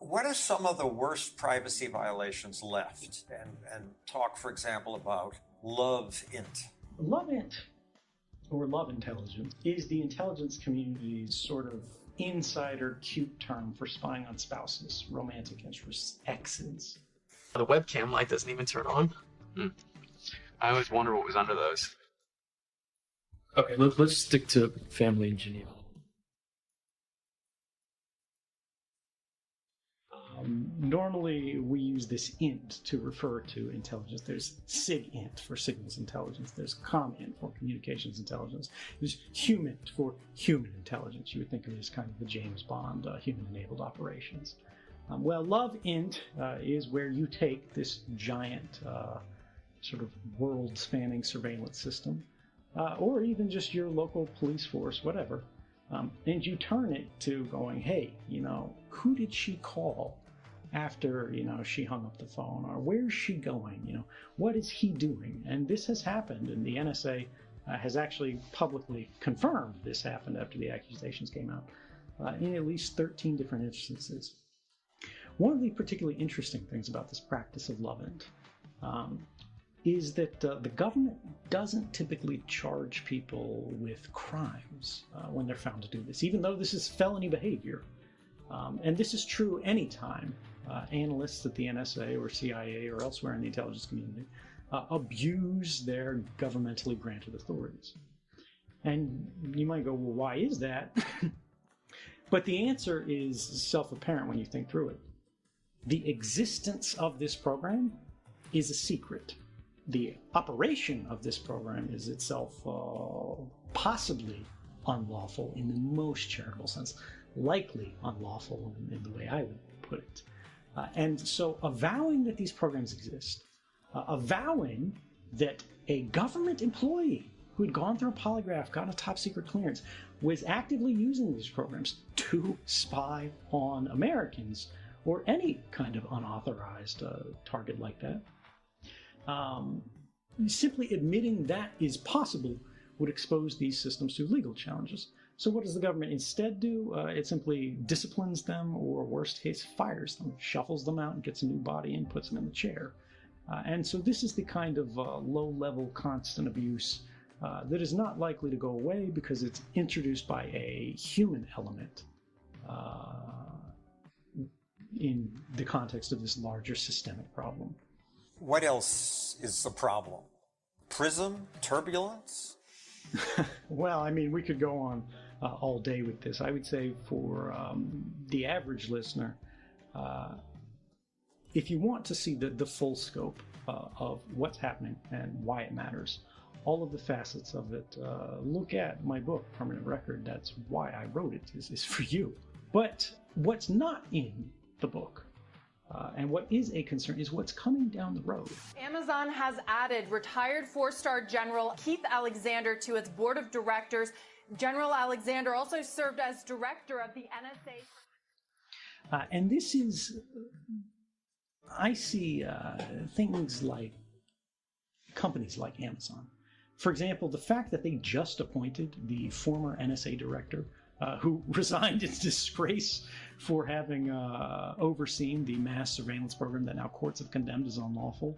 What are some of the worst privacy violations left? And talk, for example, about love int. Love int, or love intelligence, is the intelligence community's sort of insider cute term for spying on spouses, romantic interests, exes. The webcam light doesn't even turn on. I always wonder what was under those. Okay, let's stick to family in Geneva. Normally, we use this int to refer to intelligence. There's SIG-int for signals intelligence. There's COM-int for communications intelligence. There's HUMINT for human intelligence. You would think of it as kind of the James Bond human-enabled operations. Well, love-int is where you take this giant sort of world-spanning surveillance system, or even just your local police force, whatever, and you turn it to going, hey, who did she call after, she hung up the phone, or where's she going, what is he doing? And this has happened, and the NSA has actually publicly confirmed this happened after the accusations came out in at least 13 different instances. One of the particularly interesting things about this practice of love-int is that the government doesn't typically charge people with crimes when they're found to do this, even though this is felony behavior. And this is true anytime analysts at the NSA or CIA or elsewhere in the intelligence community abuse their governmentally granted authorities. And you might go, well, why is that? But the answer is self-apparent when you think through it. The existence of this program is a secret. The operation of this program is itself possibly unlawful in the most charitable sense, likely unlawful in the way I would put it. And so avowing that these programs exist, avowing that a government employee who had gone through a polygraph, gotten a top secret clearance, was actively using these programs to spy on Americans or any kind of unauthorized target like that. Simply admitting that is possible would expose these systems to legal challenges. So what does the government instead do? It simply disciplines them, or worst case, fires them, shuffles them out and gets a new body and puts them in the chair. And so this is the kind of low-level constant abuse that is not likely to go away because it's introduced by a human element in the context of this larger systemic problem. What else is the problem? Prism? Turbulence? Well, I mean, we could go on all day with this. I would say for the average listener, if you want to see the full scope of what's happening and why it matters, all of the facets of it, look at my book, Permanent Record. That's why I wrote it, is for you. But what's not in the book, and what is a concern, is what's coming down the road. Amazon has added retired four-star General Keith Alexander to its board of directors. General Alexander also served as director of the NSA. And this is, I see things like companies like Amazon. For example, the fact that they just appointed the former NSA director who resigned in disgrace for having overseen the mass surveillance program that now courts have condemned as unlawful.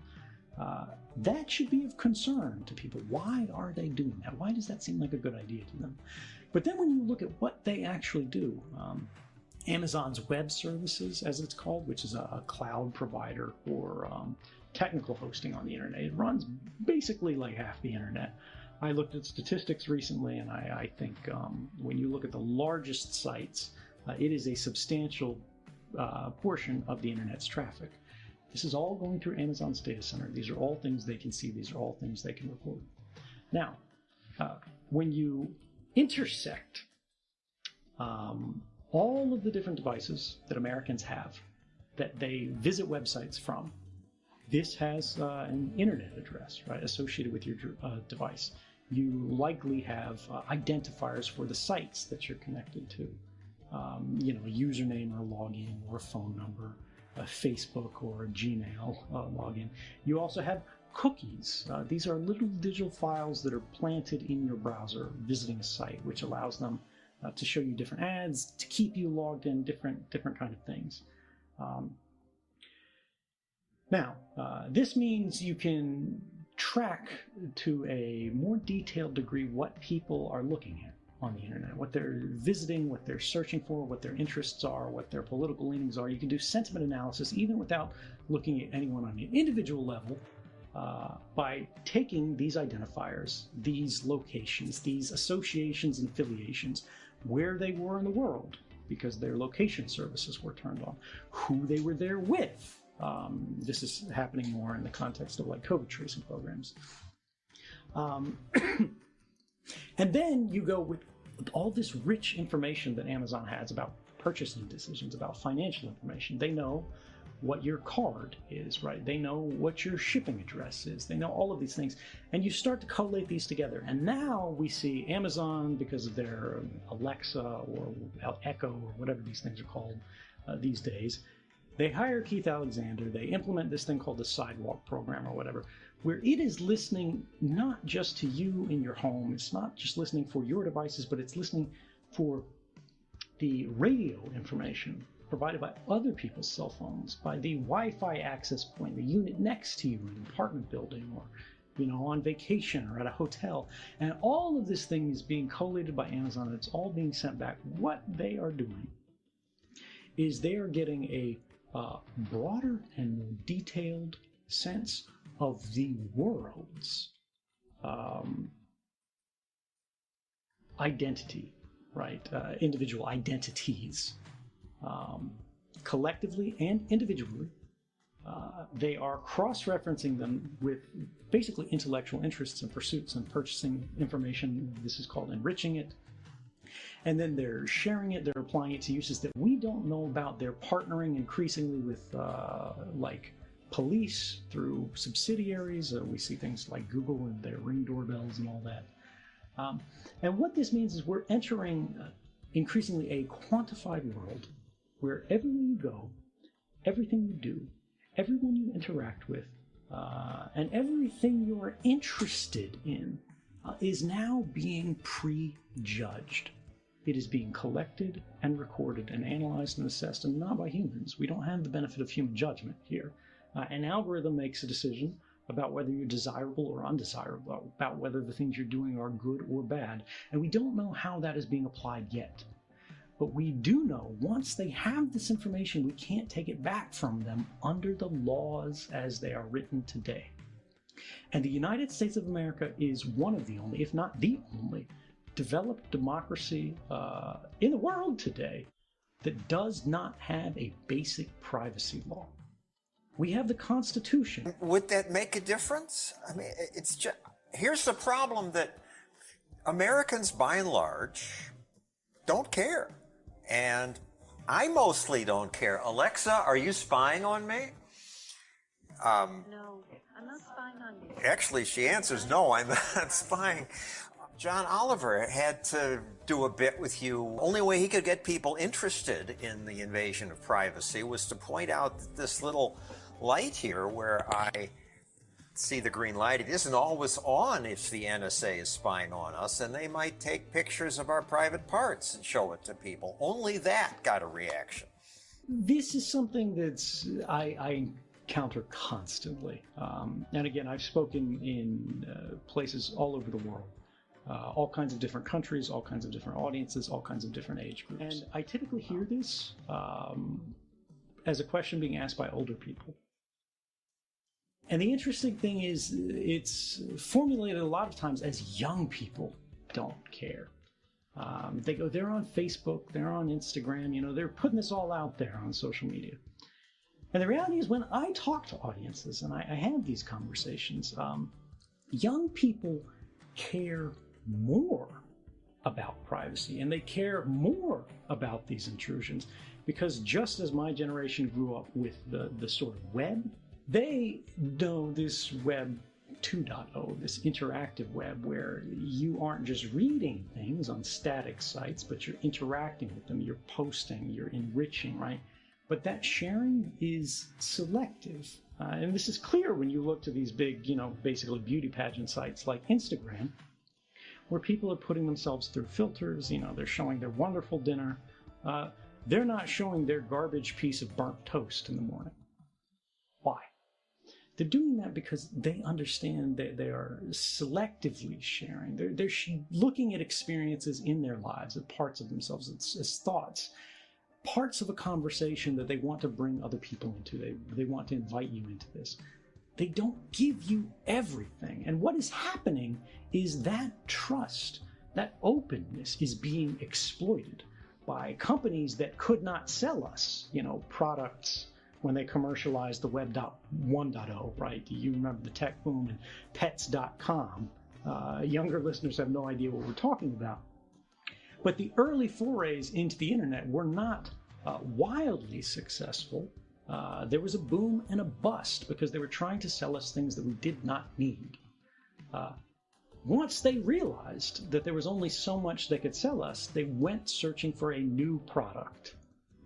That should be of concern to people. Why are they doing that? Why does that seem like a good idea to them? But then when you look at what they actually do, Amazon's Web Services, as it's called, which is a cloud provider for technical hosting on the internet, it runs basically like half the internet. I looked at statistics recently, and I think when you look at the largest sites, it is a substantial portion of the internet's traffic. This is all going through Amazon's data center. These are all things they can see. These are all things they can record. Now, when you intersect all of the different devices that Americans have that they visit websites from, this has an internet address, right, associated with your device. You likely have identifiers for the sites that you're connected to. A username or a login or a phone number, a Facebook or a Gmail login. You also have cookies. These are little digital files that are planted in your browser visiting a site, which allows them to show you different ads, to keep you logged in, different kind of things. Now, this means you can track to a more detailed degree what people are looking at on the internet, what they're visiting, what they're searching for, what their interests are, what their political leanings are. You can do sentiment analysis even without looking at anyone on an individual level by taking these identifiers, these locations, these associations and affiliations, where they were in the world, because their location services were turned on, who they were there with. This is happening more in the context of like COVID tracing programs. And then you go with all this rich information that Amazon has about purchasing decisions, about financial information. They know what your card is, right? They know what your shipping address is. They know all of these things. And you start to collate these together. And now we see Amazon, because of their Alexa or Echo or whatever these things are called these days, they hire Keith Alexander. They implement this thing called the Sidewalk program or whatever, where it is listening not just to you in your home. It's not just listening for your devices, but it's listening for the radio information provided by other people's cell phones, by the Wi-Fi access point, the unit next to you in an apartment building, or on vacation or at a hotel. And all of this thing is being collated by Amazon, and it's all being sent back. What they are doing is they are getting a broader and more detailed sense of the world's identity, right? Individual identities, collectively and individually. They are cross-referencing them with basically intellectual interests and pursuits and purchasing information. This is called enriching it. And then they're sharing it, they're applying it to uses that we don't know about. They're partnering increasingly with like police through subsidiaries. We see things like Google and their Ring doorbells and all that. And what this means is we're entering increasingly a quantified world where everywhere you go, everything you do, everyone you interact with, and everything you're interested in is now being prejudged. It is being collected and recorded and analyzed and assessed, and not by humans. We don't have the benefit of human judgment here. An algorithm makes a decision about whether you're desirable or undesirable, about whether the things you're doing are good or bad, and we don't know how that is being applied yet. But we do know once they have this information, we can't take it back from them under the laws as they are written today. And the United States of America is one of the only, if not the only, developed democracy in the world today that does not have a basic privacy law. We have the Constitution. Would that make a difference? I mean, it's just, here's the problem that Americans by and large don't care. And I mostly don't care. Alexa, are you spying on me? No, I'm not spying on you. Actually, she answers, no, I'm not spying. John Oliver had to do a bit with you. Only way he could get people interested in the invasion of privacy was to point out that this little light here where I see the green light, it isn't always on if the NSA is spying on us, and they might take pictures of our private parts and show it to people. Only that got a reaction. This is something that's I encounter constantly. And again, I've spoken in places all over the world. All kinds of different countries, all kinds of different audiences, all kinds of different age groups. And I typically hear this as a question being asked by older people. And the interesting thing is it's formulated a lot of times as young people don't care. They go, they're on Facebook, they're on Instagram, they're putting this all out there on social media. And the reality is when I talk to audiences and I have these conversations, young people care more about privacy, and they care more about these intrusions, because just as my generation grew up with the sort of web, they know this web 2.0, this interactive web where you aren't just reading things on static sites, but you're interacting with them, you're posting, you're enriching, right? But that sharing is selective. And this is clear when you look to these big, basically beauty pageant sites like Instagram, where people are putting themselves through filters, they're showing their wonderful dinner. they're not showing their garbage piece of burnt toast in the morning. Why? They're doing that because they understand that they are selectively sharing. They're looking at experiences in their lives, at parts of themselves, as thoughts, parts of a conversation that they want to bring other people into. They want to invite you into this. They don't give you everything. And what is happening is that trust, that openness is being exploited by companies that could not sell us, products when they commercialized the Web 1.0, right? Do you remember the tech boom and pets.com? Younger listeners have no idea what we're talking about. But the early forays into the internet were not wildly successful. There was a boom and a bust because they were trying to sell us things that we did not need. Once they realized that there was only so much they could sell us, they went searching for a new product.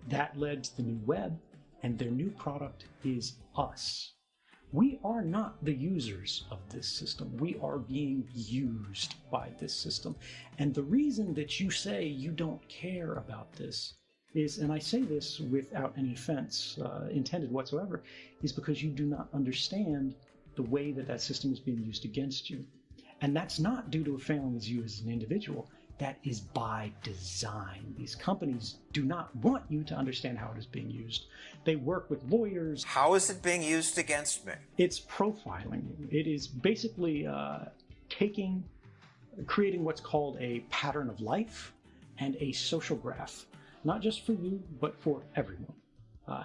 That led to the new web, and their new product is us. We are not the users of this system. We are being used by this system. And the reason that you say you don't care about this is, and I say this without any offense intended whatsoever, is because you do not understand the way that that system is being used against you. And that's not due to a failing as you as an individual. That is by design. These companies do not want you to understand how it is being used. They work with lawyers. How is it being used against me? It's profiling you. It is basically creating what's called a pattern of life and a social graph, not just for you, but for everyone.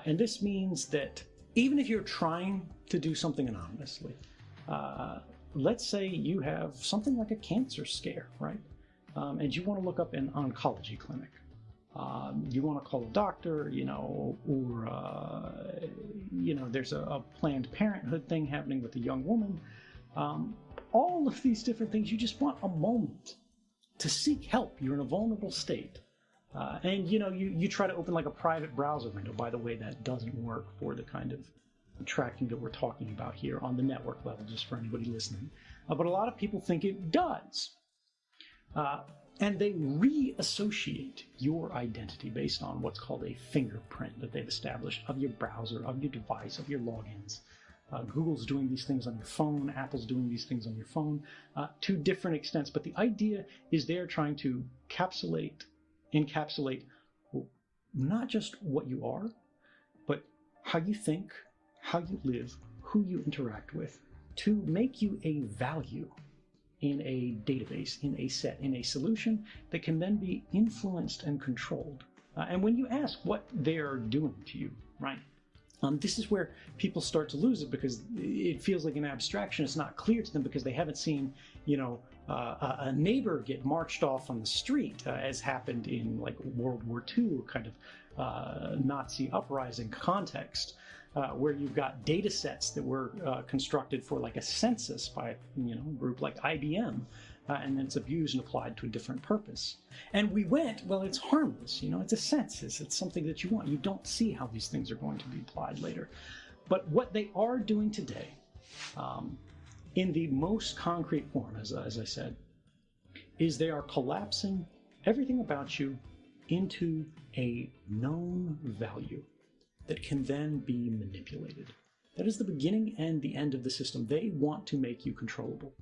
And this means that even if you're trying to do something anonymously, let's say you have something like a cancer scare, right? And you want to look up an oncology clinic. You want to call a doctor, or there's a Planned Parenthood thing happening with a young woman. All of these different things, you just want a moment to seek help. You're in a vulnerable state. And you try to open like a private browser window. By the way, that doesn't work for the kind of tracking that we're talking about here on the network level, just for anybody listening. But a lot of people think it does. And they reassociate your identity based on what's called a fingerprint that they've established of your browser, of your device, of your logins. Google's doing these things on your phone. Apple's doing these things on your phone to different extents. But the idea is they're trying to encapsulate not just what you are, but how you think, how you live, who you interact with, to make you a value in a database, in a set, in a solution that can then be influenced and controlled. And when you ask what they're doing to you, right, this is where people start to lose it because it feels like an abstraction. It's not clear to them because they haven't seen, a neighbor get marched off on the street, as happened in like World War II kind of Nazi uprising context. Where you've got data sets that were constructed for like a census by a group like IBM, and then it's abused and applied to a different purpose. And we went, well, it's harmless, it's a census, it's something that you want. You don't see how these things are going to be applied later. But what they are doing today, in the most concrete form, as I said, is they are collapsing everything about you into a known value that can then be manipulated. That is the beginning and the end of the system. They want to make you controllable.